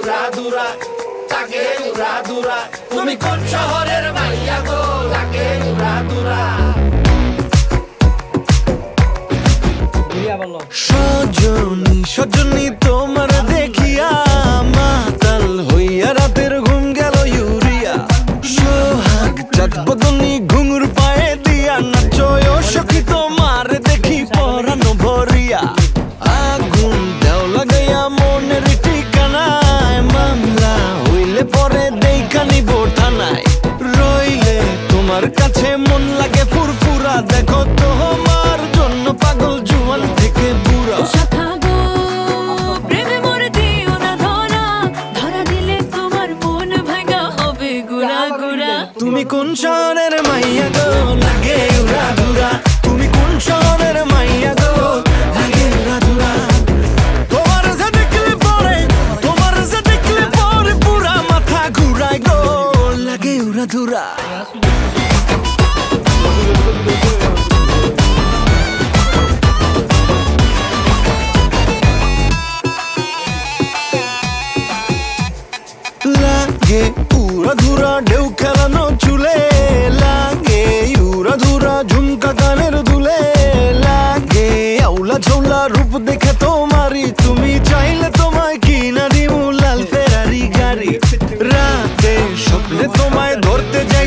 উড়াদুরা লাগে উড়াদুরা। তুমি কোন শহরের মাইয়া গো লাগে উড়াদুরা। সজনী সজনী তোমার দেখিয়া মাতাল হইয়া রাতের ঘুম গেল ইউরিয়া। সোহাগ চাঁদ বদনী ঘুঙুর পায়ে দিয়া নাচয় সখী তোমার দেখি পরানো ভরিয়া। আগুন দেও লাগাইয়া মনের ঠিকানায় মামলা হইলে পরে দেখা নিব থানায়। রইলে তোমার কাছে মন লাগে ফুরফুরা দেখো তোমার জন্য পাগল জুয়ান থেকে বুড়া। তুমি কোন শহরের মাইয়া গো লাগে উড়াদুরা। তুমি কোন শহরের মাইয়া গো লাগে উড়াদুরা। তোমার যে দেখলে পরে পুরা মাথা ঘুরায় গো লাগে উড়াদুরা। লাগে উড়াধুরা ঢেউ খেলানো চুলে। লাগে উড়াধুরা ঝুমকা কানের দুলে। লাগে আউলা ঝৌলা রূপ দেখে তোমারি তুমি চাইলে তোমায় কিনা দিমু লাল ফেরারি গাড়ি। রাতে স্বপ্নে তোমায় ধরতে যাই